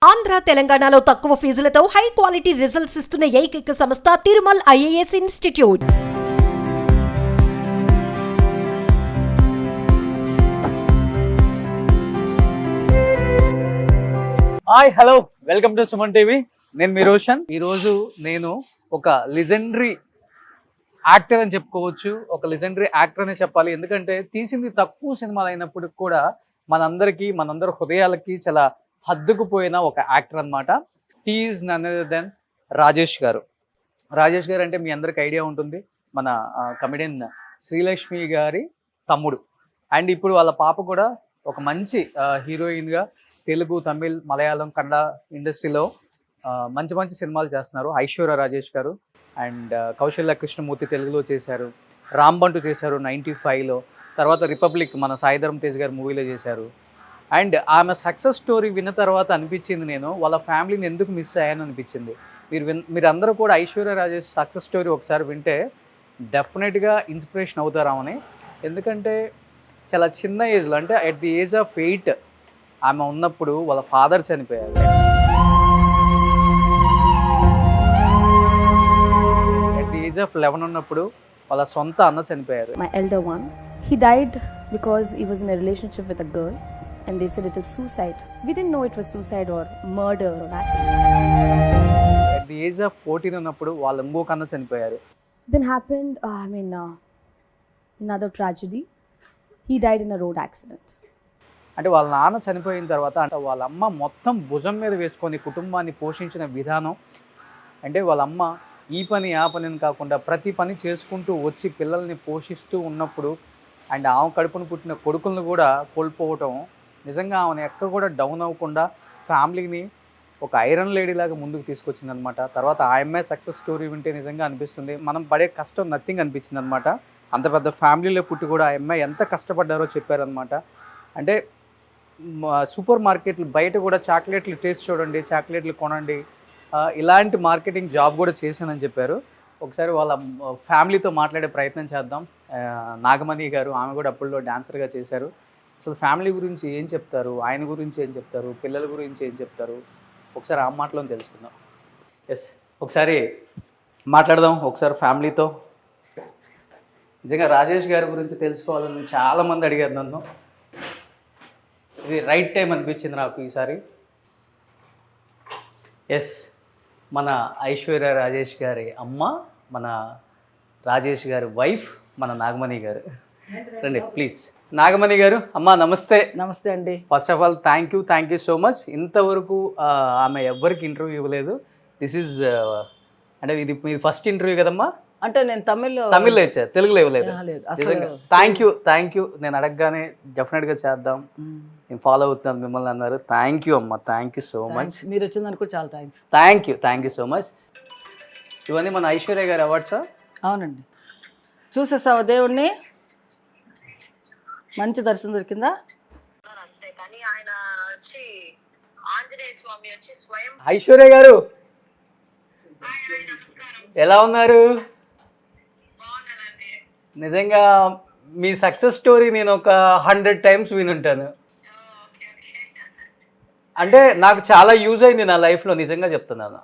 ఆంధ్ర తెలంగాణలో తక్కువ ఫీజులతో high quality results ఇస్తున్న ఏకైక సంస్థ Tirumal IAS institute. Hi hello welcome to Suman TV. నేను మీ రోషన్. ఈరోజు నేను ఒక లెజెండరీ యాక్టర్ అని చెప్పుకోవచ్చు. ఒక లెజెండరీ యాక్టర్ అని చెప్పాలి, ఎందుకంటే తీసింది తక్కువ సినిమాలు అయినప్పుడు కూడా మనందరి హృదయాలకి చాలా హద్దుకుపోయిన ఒక యాక్టర్ అనమాట. He is none other than Rajesh గారు. రాజేష్ గారు అంటే మీ అందరికి ఐడియా ఉంటుంది, మన కమెడియన్ శ్రీలక్ష్మి గారి తమ్ముడు. అండ్ ఇప్పుడు వాళ్ళ పాప కూడా ఒక మంచి హీరోయిన్గా తెలుగు, తమిళ్, మలయాళం, కన్నడ ఇండస్ట్రీలో మంచి మంచి సినిమాలు చేస్తున్నారు. ఐశ్వర్య రాజేష్ గారు అండ్ కౌశల్య కృష్ణమూర్తి తెలుగులో చేశారు, రాంబంటు చేశారు 95లో, తర్వాత రిపబ్లిక్ మన సాయిధరం తేజ్ గారు మూవీలో చేశారు. అండ్ ఆమె సక్సెస్ స్టోరీ విన్న తర్వాత అనిపించింది, నేను వాళ్ళ ఫ్యామిలీని ఎందుకు మిస్ అయ్యాను అనిపించింది. మీరందరూ కూడా ఐశ్వర్య రాజేష్ సక్సెస్ స్టోరీ ఒకసారి వింటే డెఫినెట్గా ఇన్స్పిరేషన్ అవుతారామని. ఎందుకంటే చాలా చిన్న ఏజ్లో, అంటే అట్ ది ఏజ్ ఆఫ్ 8 ఆమె ఉన్నప్పుడు వాళ్ళ ఫాదర్ చనిపోయారు. అట్ ది ఏజ్ ఆఫ్ 11 ఉన్నప్పుడు వాళ్ళ సొంత అన్న చనిపోయారు. My elder one, he died because he was in a relationship with a girl and they said it is suicide. We didn't know it was suicide or murder or accident. At the age of 14 ఉన్నప్పుడు వాళ్ళ ఇంకొక అన్న చనిపోయారు. Then happened another tragedy. He died in a road accident. అంటే వాళ్ళ నాన్న చనిపోయిన తర్వాత అంటే వాళ్ళ అమ్మ మొత్తం భుజం మీద వేసుకొని కుటుంబాన్ని పోషించిన విధానం, అంటే వాళ్ళ అమ్మ ఈ పని ఆ పని అని కాకుండా ప్రతి పని చేసుకుంటూ వచ్చి పిల్లల్ని పోషిస్తూ ఉన్నప్పుడు అండ్ ఆమె కడుపును పుట్టిన కొడుకులను కూడా కోల్పోవటం, నిజంగా ఆమెను ఎక్కడ కూడా డౌన్ అవ్వకుండా ఫ్యామిలీని ఒక ఐరన్ లేడీ లాగా ముందుకు తీసుకొచ్చింది అనమాట. తర్వాత ఆ అమ్మాయి సక్సెస్ స్టోరీ వింటే నిజంగా అనిపిస్తుంది, మనం పడే కష్టం నథింగ్ అనిపించింది అనమాట. అంత పెద్ద ఫ్యామిలీలో పుట్టి కూడా ఆ అమ్మాయి ఎంత కష్టపడ్డారో చెప్పారనమాట. అంటే సూపర్ మార్కెట్లు బయట కూడా చాక్లెట్లు టేస్ట్ చూడండి, చాక్లెట్లు కొనండి, ఇలాంటి మార్కెటింగ్ జాబ్ కూడా చేశానని చెప్పారు. ఒకసారి వాళ్ళ ఫ్యామిలీతో మాట్లాడే ప్రయత్నం చేద్దాం. నాగమణి గారు, ఆమె కూడా అప్పుల్లో డాన్సర్గా చేశారు. అసలు ఫ్యామిలీ గురించి ఏం చెప్తారు, ఆయన గురించి ఏం చెప్తారు, పిల్లల గురించి ఏం చెప్తారు, ఒకసారి ఆ మాటలో తెలుసుకుందాం. ఎస్, ఒకసారి మాట్లాడదాం ఒకసారి ఫ్యామిలీతో. నిజంగా రాజేష్ గారి గురించి తెలుసుకోవాలని చాలామంది అడిగారు నన్ను. ఇది రైట్ టైం అనిపించింది నాకు ఈసారి. ఎస్, మన ఐశ్వర్య రాజేష్ గారి అమ్మ, మన రాజేష్ గారి వైఫ్, మన నాగమణి గారు. రండి ప్లీజ్. నాగమణి గారు, అమ్మ నమస్తే. నమస్తే అండి. First of all thank you so much. ఇంతవరకు ఆమె ఎవ్వరికి ఇంటర్వ్యూ ఇవ్వలేదు. దిస్ ఈజ్ అంటే ఇది మీ ఫస్ట్ ఇంటర్వ్యూ కదమ్మా? అంటే నేను తమిళ్లో ఇచ్చారు, తెలుగులో ఇవ్వలేదు. Thank you. నేను అడగగానే డెఫినెట్గా చేద్దాం, నేను ఫాలో అవుతున్నాను మిమ్మల్ని అన్నారు. థ్యాంక్ యూ అమ్మ, థ్యాంక్ యూ సో మచ్. మీరు వచ్చిందనుకో చాలా thanks. Thank you so much. ఇవన్నీ మన ఐశ్వర్య గారి అవార్డ్సా? అవునండి. చూసేసావా దేవుణ్ణి? మంచి దర్శనం దొరికిందా? ఐశ్వర్య గారు ఎలా ఉన్నారు? నిజంగా మీ సక్సెస్ స్టోరీ నేను ఒక 100 times వినుంటాను. అంటే నాకు చాలా యూజ్ అయింది నా లైఫ్లో, నిజంగా చెప్తున్నాను.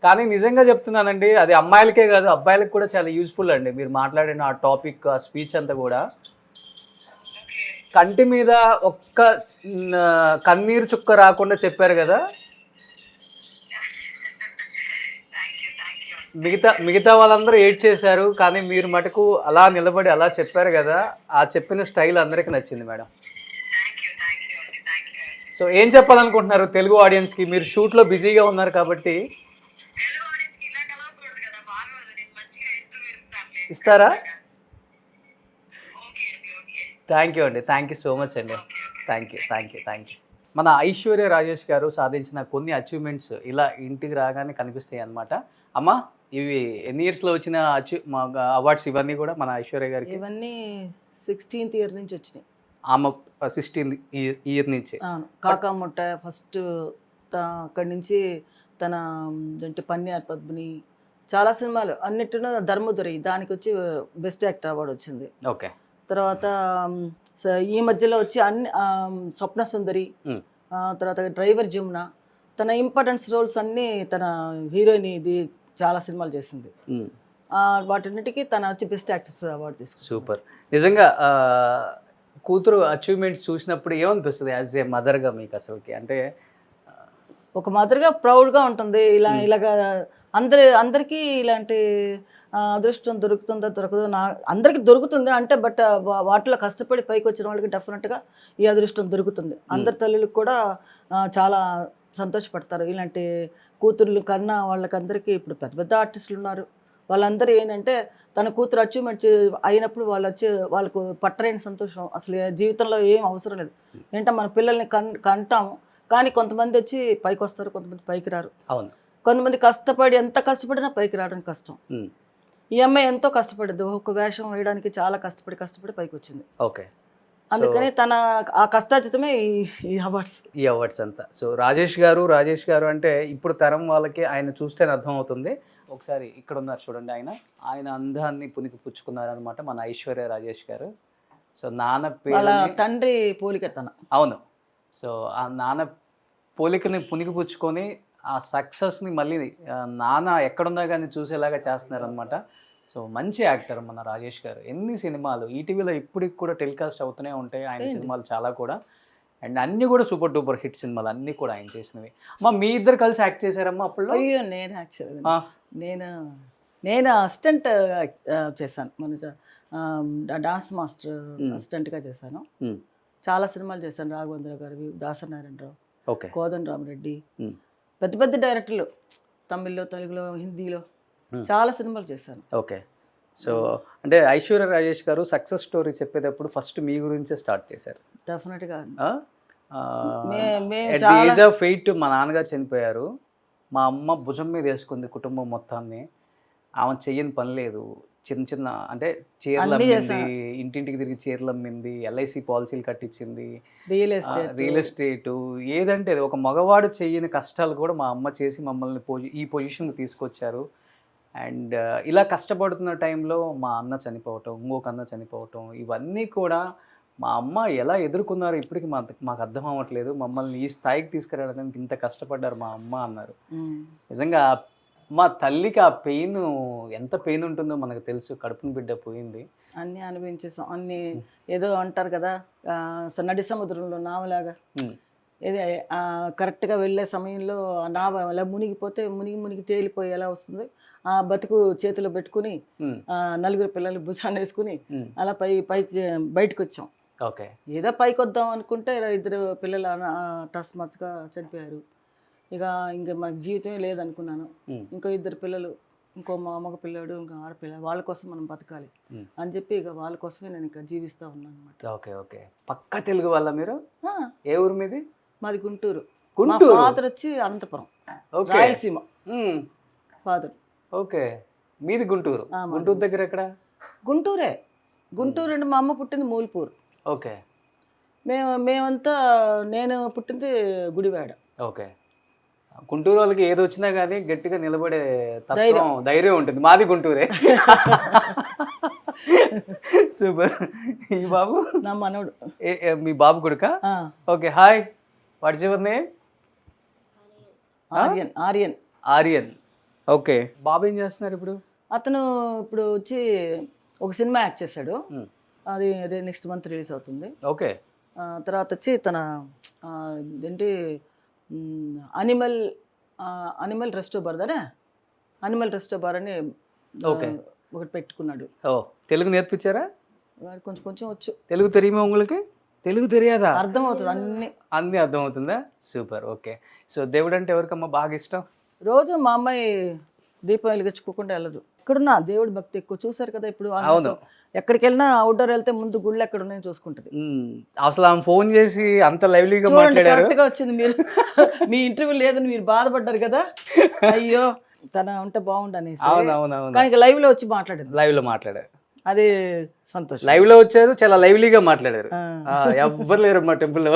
కానీ నిజంగా చెప్తున్నానండి, అది అమ్మాయిలకే కాదు అబ్బాయిలకు కూడా చాలా యూజ్ఫుల్ అండి. మీరు మాట్లాడిన ఆ టాపిక్, ఆ స్పీచ్ అంతా కూడా. కంటి మీద ఒక్క కన్నీరు చుక్క రాకుండా చెప్పారు కదా. మిగతా వాళ్ళందరూ ఏడ్ చేశారు, కానీ మీరు మటుకు అలా నిలబడి అలా చెప్పారు కదా. ఆ చెప్పిన స్టైల్ అందరికీ నచ్చింది మేడం. సో ఏం చెప్పాలనుకుంటున్నారు తెలుగు ఆడియన్స్కి? మీరు షూట్లో బిజీగా ఉన్నారు కాబట్టి ఇస్తారా? థ్యాంక్ యూ అండి, థ్యాంక్ యూ సో మచ్ అండి. Thank you. మన ఐశ్వర్య రాజేష్ గారు సాధించిన కొన్ని అచీవ్మెంట్స్ ఇలా ఇంటికి రాగానే కనిపిస్తాయి అన్నమాట. అమ్మ, ఇవి ఎన్ని ఇయర్స్లో వచ్చిన అవార్డ్స్ ఇవన్నీ కూడా మన ఐశ్వర్య గారికి? ఇవన్నీ 16th year నుంచి వచ్చినాయి. ఆమె 16th year నుంచి. కాకాముట్ట ఫస్ట్, అక్కడి నుంచి తన పన్యార్ పద్మిని, చాలా సినిమాలు అన్నిటిలో ధర్మదురి, దానికి వచ్చి బెస్ట్ యాక్టర్ అవార్డు వచ్చింది. ఓకే. తర్వాత సో ఈ మధ్యలో వచ్చి అన్ని స్వప్న సుందరి, తర్వాత డ్రైవర్ జమున, తన ఇంపార్టెన్స్ రోల్స్ అన్నీ తన హీరోయిన్ ఇది చాలా సినిమాలు చేసింది. వాటన్నిటికీ తన వచ్చి బెస్ట్ యాక్ట్రెస్ అవార్డు తీసుకుంది. సూపర్. నిజంగా కూతురు అచీవ్మెంట్స్ చూసినప్పుడు ఏమనిపిస్తుంది యాజ్ ఏ మదర్గా మీకు అసలుకి? అంటే ఒక మదర్గా ప్రౌడ్గా ఉంటుంది. ఇలాగా అందరికీ ఇలాంటి అదృష్టం దొరుకుతుందో దొరకదో, అందరికీ దొరుకుతుంది అంటే, బట్ వాటిలో కష్టపడి పైకి వచ్చిన వాళ్ళకి డెఫినెట్గా ఈ అదృష్టం దొరుకుతుంది. అందరి తల్లులకు కూడా చాలా సంతోషపడతారు ఇలాంటి కూతుర్లు కన్నా. వాళ్ళకందరికీ ఇప్పుడు పెద్ద పెద్ద ఆర్టిస్టులు ఉన్నారు, వాళ్ళందరూ ఏంటంటే తన కూతురు అచీవ్మెంట్ అయినప్పుడు వాళ్ళకు పట్టలేని సంతోషం. అసలు జీవితంలో ఏం అవసరం లేదు. ఏంటంటే మన పిల్లల్ని కంటాము, కానీ కొంతమంది వచ్చి పైకి వస్తారు, కొంతమంది పైకి రారు. అవును, కొంతమంది ఎంత కష్టపడినా పైకి రావడం కష్టం. ఈ అమ్మాయి ఎంతో కష్టపడింది, ఒక వేషం వేయడానికి చాలా కష్టపడి పైకి వచ్చింది. ఓకే, అందుకని తన ఆ కష్టాజితమే ఈ అవార్డ్స్ అంతా. సో రాజేష్ గారు అంటే ఇప్పుడు తరం వాళ్ళకి ఆయన చూస్తేనే అర్థం అవుతుంది. ఒకసారి ఇక్కడ ఉన్నారు చూడండి, ఆయన అందాన్ని పునికి పుచ్చుకున్నారు అనమాట మన ఐశ్వర్య రాజేష్ గారు. సో నాన్న వాళ్ళ పేరు తండ్రి పోలిక తన. అవును. సో ఆ నాన్న పోలికని పునికి పుచ్చుకొని ఆ సక్సెస్ని మళ్ళీ నాన్న ఎక్కడున్నా కానీ చూసేలాగా చేస్తున్నారు అనమాట. సో మంచి యాక్టర్ మన రాజేష్ గారు. ఎన్ని సినిమాలు ఈటీవీలో ఇప్పటికి కూడా టెలికాస్ట్ అవుతూనే ఉంటాయి ఆయన సినిమాలు చాలా కూడా. అండ్ అన్నీ కూడా సూపర్ డూపర్ హిట్ సినిమాలు అన్నీ కూడా ఆయన చేసినవి. మీ ఇద్దరు కలిసి యాక్ట్ చేశారమ్మా అప్పుడు? అయ్యో, నేను యాక్చువల్ నేను అసిస్టెంట్ చేశాను, మన డాన్స్ మాస్టర్ అసిస్టెంట్గా చేశాను. చాలా సినిమాలు చేశాను, రాఘవేంద్ర గారివి, దాసనారాయణరావు, కోదండ రామరెడ్డి, పెద్ద పెద్ద డైరెక్టర్లు, తమిళ్లో, తెలుగులో, హిందీలో చాలా సినిమాలు చేశాను. ఓకే. సో అంటే ఐశ్వర్య రాజేష్ గారు సక్సెస్ స్టోరీ చెప్పేటప్పుడు ఫస్ట్ మీ గురించే స్టార్ట్ చేశారు. డెఫినెట్గా. ఎట్ ది ఏజ్ ఆఫ్ 8 మా నాన్నగారు చనిపోయారు. మా అమ్మ భుజం మీద వేసుకుంది కుటుంబం మొత్తాన్ని. ఆమె చెయ్యని పని లేదు. చిన్న అంటే చీరలు అమ్మింది, ఇంటింటికి తిరిగి చీరలు అమ్మింది, ఎల్ఐసి పాలసీలు కట్టించింది, రియల్ ఎస్టేట్, ఏదంటే ఒక మగవాడు చెయ్యని కష్టాలు కూడా మా అమ్మ చేసి మమ్మల్ని ఈ పొజిషన్కి తీసుకొచ్చారు. అండ్ ఇలా కష్టపడుతున్న టైంలో మా అన్న చనిపోవటం, ఇంకొక అన్న చనిపోవటం, ఇవన్నీ కూడా మా అమ్మ ఎలా ఎదుర్కొన్నారో ఇప్పటికి మాకు అర్థం అవ్వట్లేదు. మమ్మల్ని ఈ స్థాయికి తీసుకురావడానికి ఇంత కష్టపడ్డారు మా అమ్మ అన్నారు. నిజంగా మా తల్లికి ఆ పెయిన్, ఎంత పెయిన్ ఉంటుందో మనకు తెలుసు. కడుపుని బిడ్డ పోయింది, అన్నీ అనుభవించేసాం. అన్నీ ఏదో అంటారు కదా, నడి సముద్రంలో నావలాగా. ఇది కరెక్ట్గా వెళ్ళే సమయంలో ఆ నావ అలా మునిగిపోతే మునిగి తేలిపోయి ఎలా వస్తుంది, ఆ బతుకు చేతిలో పెట్టుకుని నలుగురు పిల్లలు భుజాన్ని వేసుకుని అలా పైకి బయటకు వచ్చాం. ఓకే, ఏదో పైకి వద్దాం అనుకుంటే 2 పిల్లలు అకస్మాత్తుగా చనిపోయారు. ఇంకా మనకి జీవితమే లేదనుకున్నాను. ఇంకో 2 పిల్లలు, ఇంకో మగ పిల్లాడు, ఇంకో ఆడపిల్ల, వాళ్ళ కోసం మనం బతకాలి అని చెప్పి ఇక వాళ్ళ కోసమే నేను ఇంకా జీవిస్తూ ఉన్నాను అనమాట. Okay okay. పక్కా తెలుగు వాళ్ళ మీరు? ఏ ఊరు మీది? మాది గుంటూరు. ఫాదర్ వచ్చి అనంతపురం, రాయలసీమ ఫాదర్. ఓకే, మీది గుంటూరు. గుంటూరు దగ్గర ఎక్కడ? గుంటూరు అంటే మా అమ్మ పుట్టింది మూల్పూర్. ఓకే. మేమంతా నేను పుట్టింది గుడివాడ. ఓకే. గుంటూరు వాళ్ళకి ఏది వచ్చినా కానీ గట్టిగా నిలబడే ధైర్యం ఉంటుంది. మాది గుంటూరే. సూపర్. ఈ బాబు నా మనోడు. మీ బాబు కొడుకా? Okay. Hi, what is your name? Aryan. Okay. బాబు ఏం చేస్తున్నారు ఇప్పుడు? అతను ఇప్పుడు వచ్చి ఒక సినిమా యాక్ట్ చేశాడు, అది నెక్స్ట్ మంత్ రిలీజ్ అవుతుంది. ఓకే. తర్వాత వచ్చి తన ఏంటి అనిమల్ రెస్టోబార్ అని ఒకటి పెట్టుకున్నాడు. తెలుగు నేర్పించారా? కొంచెం వచ్చు. తెలుగు తెలియమా உங்களுக்கு? తెలుగు తెలియదా? అర్థం అవుతుంది, అన్ని అర్థం అవుతుందా? సూపర్. ఓకే. సో దేవుడు అంటే ఎవరికమ్మా బాగా ఇష్టం? రోజు మా అమ్మాయి దీపం వెలిగించుకోకుండా వెళ్ళదు. ఇక్కడున్నా దేవుడి భక్తి ఎక్కువ. చూసారు కదా ఇప్పుడు, ఎక్కడికి వెళ్ళినా అవుట్డోర్ వెళ్తే ముందు గుళ్ళు ఎక్కడ ఉన్నాయో చూసుకుంటది. అసలు ఆమె ఫోన్ చేసి అంత లైవ్లీగా మాట్లాడారు. కరెక్ట్ గా వచ్చింది. మీరు మీ ఇంటర్వ్యూ లేదని మీరు బాధపడ్డారు కదా, అయ్యో తన ఉంటే బాగుండు అనేసి. కానీ లైవ్ లో వచ్చి మాట్లాడారు. అది సంతోషం. లైవ్ లో వచ్చారు, చాలా లైవ్లీగా మాట్లాడారు. ఎవ్వరు లేరు మా టెంపుల్ లో,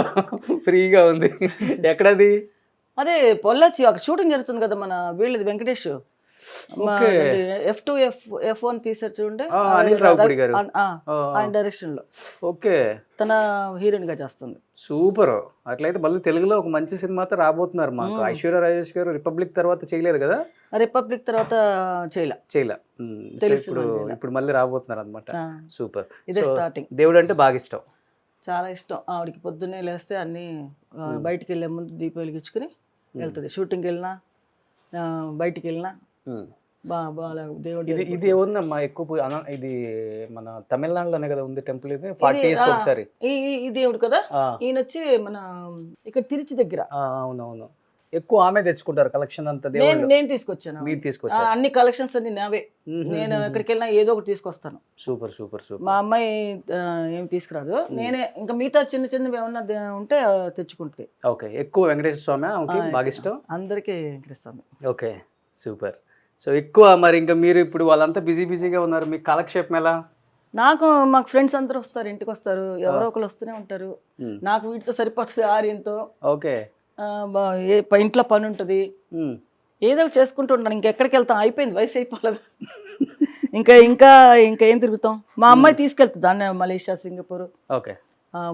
ఫ్రీగా ఉంది. ఎక్కడది? అదే పొల్లొచ్చి ఒక షూటింగ్ జరుగుతుంది కదా మన వీళ్ళది, వెంకటేష్ ఓకే. F2 F1 తీసారు చూడండి, అనిల్ రావుపూడి గారు. ఆయన డైరెక్షన్ లో ఓకే, తన హీరోయిన్ గా చేస్తుంది. సూపర్. అట్లయితే మళ్ళీ తెలుగులో ఒక మంచి సినిమాతో రాబోతున్నారు మాకు. ఐశ్వర్య రాజేష్ గారు రిపబ్లిక్ తర్వాత చేయలేదు కదా? రిపబ్లిక్ తర్వాత చేయలే. ఇప్పుడు మళ్ళీ రాబోతున్నారు అనమాట. సూపర్. ఇదే స్టార్టింగ్. దేవుడు అంటే బాగా ఇష్టం. చాలా ఇష్టం ఆవిడకి. పొద్దున్నే లేస్తే అన్ని బయటికి వెళ్ళే ముందు దీపం వెలిగించుకుని వెళ్తుంది. షూటింగ్కి వెళ్ళినా బయటికి వెళ్ళినా బాగా దేవుడు. ఇది ఏముందమ్మా ఎక్కువ ఇది మన తమిళనాడులోనే కదా ఉంది టెంపుల్. ఇది 40 years ఒకసారి ఈ దేవుడు కదా. ఈయన వచ్చి మన ఇక్కడ తిరుచి దగ్గర. అవునవును, ఎక్కువ ఆమె తెచ్చుకుంటారు కలెక్షన్ అంతా. నేను తీసుకొచ్చాను. మీరు తీసుకొచ్చారు? అన్ని కలెక్షన్స్ అన్ని నావే. నేను ఎక్కడికి వెళ్ళినా ఏదో ఒకటి తీసుకొస్తాను. Super super super. మా అమ్మాయి ఏం తీసుకురాదు. నేనే ఇంకా మిగతా చిన్న చిన్నవి ఏమన్నా ఉంటే తెచ్చుకుంటుంది. ఓకే, ఎక్కువ వెంకటేశ్వర స్వామి బాగా ఇష్టం అందరికీ. Venkateswara Swami. Okay, super. So ఎక్కువ మరి ఇంకా మీరు ఇప్పుడు వాళ్ళంతా బిజీగా ఉన్నారు, మీకు కాలక్షేపం ఎలా? మాకు ఫ్రెండ్స్ అందరూ వస్తారు, ఇంటికి వస్తారు, ఎవరో ఒకరు వస్తూనే ఉంటారు. నాకు వీటితో సరిపోతుంది ఆర్యంతో. ఓకే, ఇంట్లో పని ఉంటుంది, ఏదో చేసుకుంటూ ఉంటాను. ఇంకెక్కడికి వెళ్తాం, అయిపోయింది, వయసు అయిపోలేదు. ఇంకా ఇంకా ఇంకా ఏం తిరుగుతాం. మా అమ్మాయి తీసుకెళ్తుంది దాన్ని మలేషియా, సింగపూర్. ఓకే,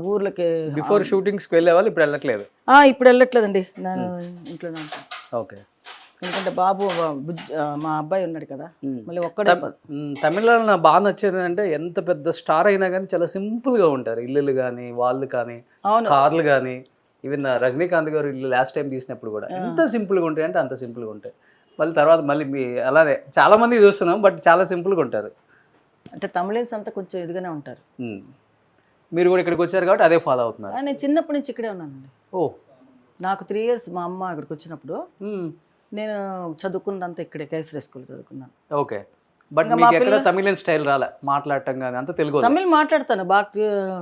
ఊర్లకి. బిఫోర్ షూటింగ్స్కి వెళ్ళేవాళ్ళు, ఇప్పుడు వెళ్ళట్లేదు? ఇప్పుడు వెళ్ళట్లేదండి, నేను ఇంట్లోనే ఉంటాను. ఓకే, ఎందుకంటే బాబు మా అబ్బాయి ఉన్నాడు కదా, మళ్ళీ ఒక్కడే. తమిళనాడు నాకు బాగా నచ్చేది అంటే ఎంత పెద్ద స్టార్ అయినా కానీ చాలా సింపుల్గా ఉంటారు. ఇల్లులు కానీ వాళ్ళు కానీ కార్లు కానీ, ఈవెన్ రజనీకాంత్ గారు ఇల్లు లాస్ట్ టైం తీసినప్పుడు కూడా ఎంత సింపుల్గా ఉంటాయి అంటే అంత సింపుల్గా ఉంటాయి. మళ్ళీ తర్వాత మళ్ళీ అలానే చాలా మంది చూస్తున్నాం, బట్ చాలా సింపుల్గా ఉంటారు. అంటే తమిళన్స్ అంతా కొంచెం ఎదుగానే ఉంటారు. మీరు కూడా ఇక్కడికి వచ్చారు కాబట్టి అదే ఫాలో అవుతున్నారు? నేను చిన్నప్పటి నుంచి ఇక్కడే ఉన్నానండి. నాకు 3 years మా అమ్మ ఇక్కడికి వచ్చినప్పుడు నేను చదువుకున్నదంతా ఇక్కడే, కేసరి స్కూల్ చదువుకున్నాను. ఓకే, బట్ మీకు ఎక్కడ తమిళన్ స్టైల్ రాలే మాట్లాడటం కానీ? అంత తెలుగు? తమిళ్ మాట్లాడతాను, బాగా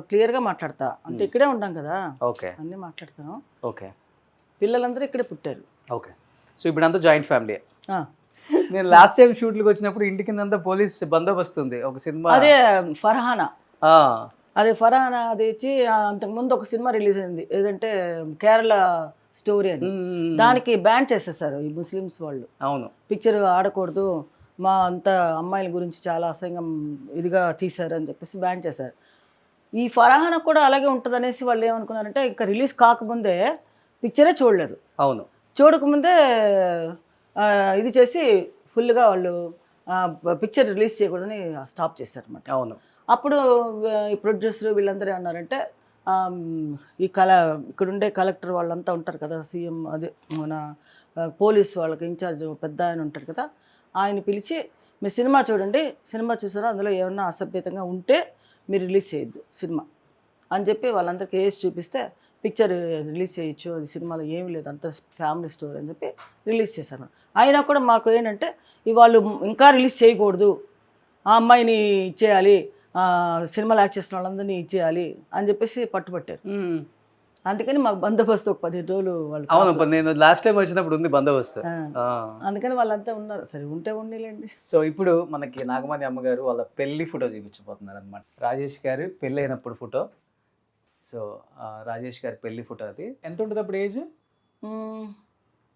క్లియర్గా మాట్లాడతా. అంటే ఇక్కడే ఉంటాం కదా. ఓకే, అన్నీ మాట్లాడతాను. ఓకే, పిల్లలందరూ ఇక్కడే పుట్టారు. ఓకే. సో ఇప్పుడు అంతా జాయింట్ ఫ్యామిలీ. నేను లాస్ట్ టైం షూట్లకు వచ్చినప్పుడు ఇంటి కింద పోలీస్ బందోబస్తు ఉంది. ఒక సినిమా అదే ఫర్హానా. అది ఇచ్చి అంతకుముందు ఒక సినిమా రిలీజ్ అయింది, ఏదంటే కేరళ స్టోరీ అని. దానికి బ్యాన్ చేసేసారు ఈ ముస్లిమ్స్ వాళ్ళు. అవును, పిక్చర్ ఆడకూడదు, మా అంత అమ్మాయిల గురించి చాలా అసహ్యం ఇదిగా తీశారు అని చెప్పేసి బ్యాన్ చేశారు. ఈ ఫర్హానా కూడా అలాగే ఉంటుంది అనేసి వాళ్ళు ఏమనుకున్నారంటే, ఇంకా రిలీజ్ కాకముందే పిక్చరే చూడలేరు. అవును, చూడకముందే ఇది చేసి ఫుల్గా వాళ్ళు పిక్చర్ రిలీజ్ చేయకూడదని స్టాప్ చేశారు అన్నమాట. అవును. అప్పుడు ఈ ప్రొడ్యూసర్ వీళ్ళందరూ ఏమన్నారంటే, ఇక్కడుండే కలెక్టర్ వాళ్ళంతా ఉంటారు కదా, సీఎం అదే మన పోలీస్ వాళ్ళకి ఇన్ఛార్జ్ పెద్ద ఆయన ఉంటారు కదా, ఆయన పిలిచి మీరు సినిమా చూడండి, సినిమా చూసారా, అందులో ఏమన్నా అసభ్యతంగా ఉంటే మీరు రిలీజ్ చేయొద్దు సినిమా అని చెప్పి వాళ్ళందరికీ వేసి చూపిస్తే పిక్చర్ రిలీజ్ చేయొచ్చు, అది సినిమాలో ఏమీ లేదు, అంత ఫ్యామిలీ స్టోరీ అని చెప్పి రిలీజ్ చేశారు. అయినా కూడా మాకు ఏంటంటే వాళ్ళు ఇంకా రిలీజ్ చేయకూడదు, ఆ అమ్మాయిని ఇచ్చేయాలి, సినిమాలు యాక్ట్ చేసిన వాళ్ళందరినీ ఇచ్చేయాలి అని చెప్పేసి పట్టుబట్టారు. అందుకని మాకు బందోబస్తు ఒక 15 రోజులు వాళ్ళు. అవును, నేను లాస్ట్ టైం వచ్చినప్పుడు ఉంది బందోబస్తు. అందుకని వాళ్ళంతా ఉన్నారు. సరే ఉంటే ఉండేలేండి. సో ఇప్పుడు మనకి నాగమణి అమ్మగారు వాళ్ళ పెళ్లి ఫోటో చూపించబోతున్నారు అనమాట. రాజేష్ గారు పెళ్ళి అయినప్పుడు ఫోటో. సో రాజేష్ గారి పెళ్లి ఫోటో. అది ఎంత ఉంటుంది అప్పుడు ఏజ్?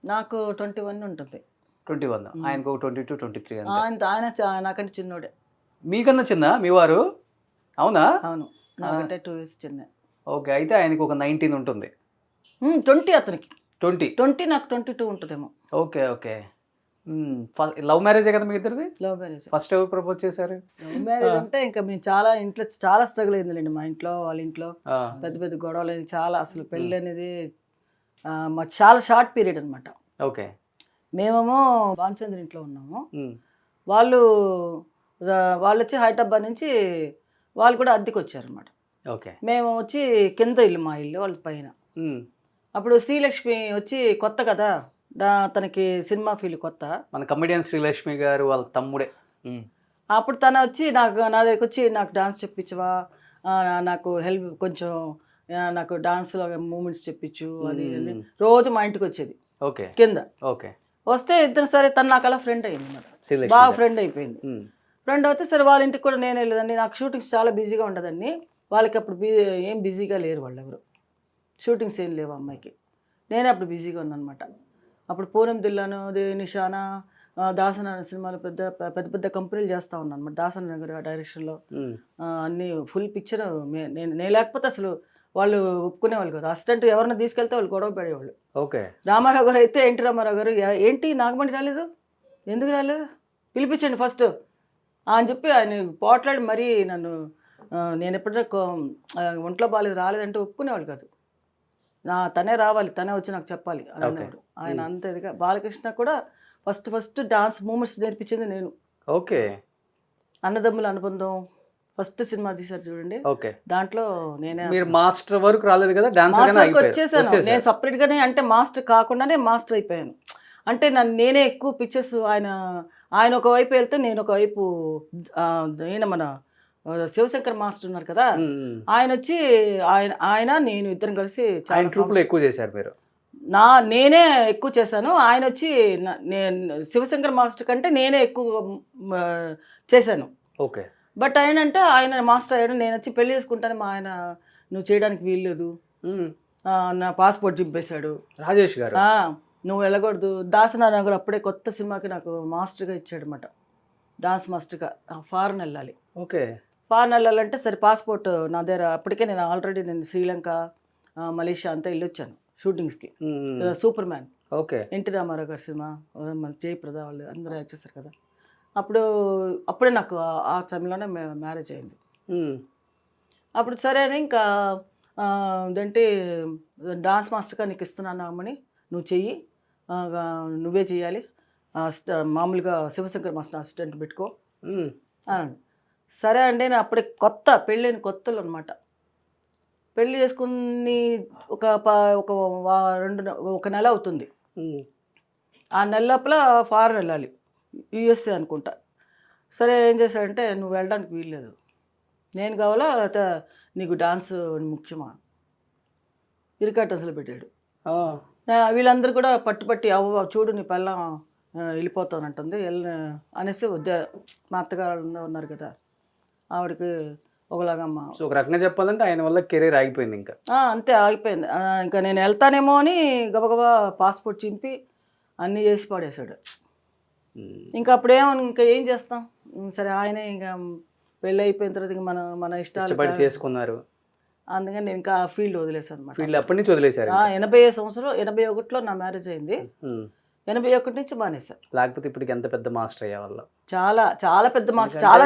నాకు 21 ఉంటుంది. 21. ఆయనకు 22, 23. ఆయన నాకంటే చిన్నోడే. మీకన్నా చిన్న మీ వారు? అవునా? అవును, నాకంటే 2 years చిన్న. ఓకే, అయితే ఆయనకు ఒక 19 ఉంటుంది. 20 అతనికి. 20 నాకు 22 ఉంటుందేమో. Okay okay. లవ్ మ్యారేజే కదా మీ ఇద్దరిది? Love marriage. ఫస్ట్ ఎవరు ప్రపోజ్ చేశారు? లవ్ మ్యారేజ్ అంటే ఇంకా మేము ఇంట్లో చాలా స్ట్రగుల్ అయిందండి. మా ఇంట్లో వాళ్ళ ఇంట్లో పెద్ద పెద్ద గొడవలు అనేది చాలా. అసలు పెళ్ళి అనేది మాకు చాలా షార్ట్ పీరియడ్ అనమాట. ఓకే, మేమేమో భానుచంద్ర ఇంట్లో ఉన్నాము, వాళ్ళు వచ్చి హైదరాబాద్ నుంచి వాళ్ళు కూడా అద్దెకి వచ్చారనమాట. ఓకే, మేము వచ్చి కింద ఇల్లు, మా ఇల్లు వాళ్ళ పైన. అప్పుడు శ్రీలక్ష్మి వచ్చి కొత్త కదా, తనకి సినిమా ఫీల్డ్ కొత్త. మన కమెడియన్ శ్రీలక్ష్మి గారు వాళ్ళ తమ్ముడే. అప్పుడు తన వచ్చి నా దగ్గరికి వచ్చి నాకు డాన్స్ చెప్పించవా, నాకు హెల్ప్ కొంచెం, నాకు డాన్స్లో మూమెంట్స్ చెప్పించు అది రోజు మా ఇంటికి వచ్చేది. ఓకే, కింద. ఓకే, వస్తే ఇద్దరు సరే తను నాకు అలా ఫ్రెండ్ అయింది అన్నమాట, బాగా ఫ్రెండ్ అయిపోయింది. ఫ్రెండ్ అయితే సరే వాళ్ళ ఇంటికి కూడా నేను వెళ్ళేదండి. నాకు షూటింగ్స్ చాలా బిజీగా ఉండదండి. వాళ్ళకి అప్పుడు ఏం బిజీగా లేరు వాళ్ళు ఎవరు, షూటింగ్స్ ఏం లేవు అమ్మాయికి. నేనే అప్పుడు బిజీగా ఉన్నాను అనమాట. అప్పుడు పూనం దిల్లాను, నిషానా, దాసనారాయణ సినిమాలు పెద్ద పెద్ద కంపెనీలు చేస్తూ ఉన్నాను అనమాట. దాసనారాయణ గారు డైరెక్షన్లో అన్ని ఫుల్ పిక్చర్ నేను లేకపోతే అసలు వాళ్ళు ఒప్పుకునేవాళ్ళు కాదు. అసిస్టెంట్ ఎవరైనా తీసుకెళ్తే వాళ్ళు గొడవ పడేవాళ్ళు. ఓకే. రామారావు గారు అయితే ఎన్టీ రామారావు గారు ఏంటి నాగమణి రాలేదు, ఎందుకు రాలేదు, పిలిపించండి ఫస్ట్ అని చెప్పి ఆయన పోట్లాడి మరీ నన్ను నేను ఎప్పుడైనా ఒంట్లో బాగాలేదు రాలేదంటే ఒప్పుకునేవాళ్ళు కాదు. తనే రావాలి, తనే వచ్చి నాకు చెప్పాలి అని అనేవాడు ఆయన. అంతే బాలకృష్ణ కూడా ఫస్ట్ డాన్స్ మూమెంట్స్ నేర్పించింది నేను. ఓకే. అన్నదమ్ముల అనుబంధం ఫస్ట్ సినిమా తీశారు చూడండి, ఓకే. దాంట్లో నేనే. మీరు మాస్టర్ వరకు రాలేదు కదా, డాన్స్ వచ్చేసాను నేను సపరేట్ గానే. అంటే మాస్టర్ కాకుండానే మాస్టర్ అయిపోయాను. అంటే నేనే ఎక్కువ పిక్చర్స్ ఆయన ఒకవైపు వెళ్తే నేను ఒకవైపు మన శివశంకర్ మాస్టర్ ఉన్నారు కదా, ఆయన వచ్చి ఆయన నేను ఇద్దరం కలిసి ఎక్కువ చేశారు మీరు. నేనే ఎక్కువ చేశాను. ఆయన వచ్చి శివశంకర్ మాస్టర్ కంటే నేనే ఎక్కువ చేశాను. ఓకే. బట్ ఆయన మాస్టర్ అయ్యాడు, నేను వచ్చి పెళ్లి చేసుకుంటాను, మా ఆయన నువ్వు చేయడానికి వీల్లేదు, నా పాస్పోర్ట్ చింపేశాడు రాజేష్ గారు, నువ్వు వెళ్ళకూడదు. దాసనారాయణ గారు అప్పుడే కొత్త సినిమాకి నాకు మాస్టర్గా ఇచ్చాడు అనమాట, డాన్స్ మాస్టర్గా. ఫారెన్ వెళ్ళాలి. ఓకే. ఫారెన్ వెళ్ళాలంటే సరే పాస్పోర్ట్ నా దగ్గర అప్పటికే నేను శ్రీలంక మలేషియా అంతా వెళ్ళొచ్చాను షూటింగ్స్కి. Super man, okay, NT Rama Rao గారి సినిమా, మన జయప్రద వాళ్ళు అందరూ యాక్ట్ చేశారు కదా. అప్పుడే నాకు ఆ టైంలోనే మ్యారేజ్ అయింది. అప్పుడు సరే అని ఇంకా ఏంటంటే డాన్స్ మాస్టర్గా నీకు ఇస్తున్నాను అమ్మని, నువ్వు చెయ్యి, నువ్వే చెయ్యాలి, మామూలుగా శివశంకర్ మాస్టర్ అసిస్టెంట్ పెట్టుకో అని. సరే అండి. నేను అప్పుడే పెళ్ళైన కొత్తలు అనమాట. పెళ్ళి చేసుకుని ఒక నెల అవుతుంది. ఆ నెల లోపల ఫారెన్ వెళ్ళాలి, యుఎస్ఏ అనుకుంటా. సరే ఏం చేశాడంటే నువ్వు వెళ్ళడానికి వీల్లేదు, నేను కావాలా లేకపోతే నీకు డాన్స్ ముఖ్యమా, ఇరికాట్ అసలు పెట్టాడు. వీళ్ళందరూ కూడా పట్టుపట్టి అవ్వ చూడు నీ పిల్ల వెళ్ళిపోతానంటుంది అనేసి మా అత్తగారు ఉన్నారు కదా, ఆవిడకి ఒకలాగమ్మ. సో ఒక రకంగా చెప్పాలంటే ఆయన వల్ల కెరీర్ ఆగిపోయింది. ఇంకా అంతే ఆగిపోయింది. ఇంకా నేను వెళ్తానేమో అని గబగబా పాస్పోర్ట్ చింపి అన్నీ చేసి పడేశాడు. ఇంకా ఇంకా ఏం చేస్తాం, సరే ఆయనే ఇంకా పెళ్ళి అయిపోయిన తర్వాత ఇంకా మన ఇష్టాలు చేసుకున్నారు. అందుకని నేను ఇంకా ఫీల్డ్ వదిలేసాను అనమాట. ఫీల్డ్ అప్పటి నుంచి వదిలేశారు. 81లో నా మ్యారేజ్ అయింది. 81 నుంచి మానేసా. లేకపోతే ఇప్పటికి ఎంత పెద్ద మాస్టర్ అయ్యే వాళ్ళ, చాలా చాలా పెద్ద మాస్టర్, చాలా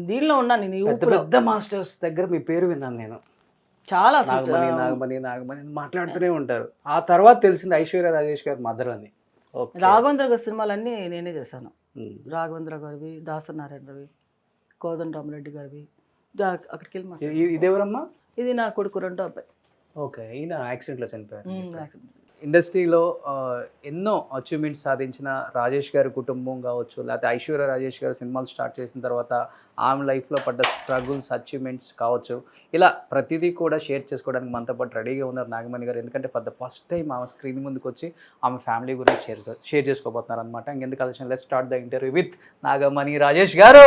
దీనిలో ఉన్నాను నేను. పెద్ద మాస్టర్స్ దగ్గర మీ పేరు విన్నాను నేను. చాలా నాగమణి మాట్లాడుతూనే ఉంటారు. ఆ తర్వాత తెలిసింది ఐశ్వర్య రాజేష్ గారి మదర్ అని. రాఘవేంద్ర గారి సినిమాలన్నీ నేనే చేశాను. రాఘవేంద్ర గారివి, దాసనారాయణ గారివి, కోదండరామరెడ్డి గారివి. అక్కడికి వెళ్ళి ఇదేవరమ్మా? ఇది నా కొడుకు రెండో అబ్బాయి. ఓకే. ఈయన యాక్సిడెంట్లో చనిపోయారు. ఇండస్ట్రీలో ఎన్నో అచీవ్మెంట్స్ సాధించిన రాజేష్ గారి కుటుంబం కావచ్చు, లేకపోతే ఐశ్వర్య రాజేష్ గారు సినిమాలు స్టార్ట్ చేసిన తర్వాత ఆమె లైఫ్లో పడ్డ స్ట్రగుల్స్, అచీవ్మెంట్స్ కావచ్చు, ఇలా ప్రతిదీ కూడా షేర్ చేసుకోవడానికి మనతో పాటు రెడీగా ఉన్నారు నాగమణి గారు. ఎందుకంటే ఫర్ ద ఫస్ట్ టైం ఆమె స్క్రీన్ ముందుకు వచ్చి ఆమె ఫ్యామిలీ గురించి షేర్ చేసుకోబోతున్నారు అనమాట. ఇంకెందుకు ఆలోచన, let's start the interview with Nagamani Rajesh గారు.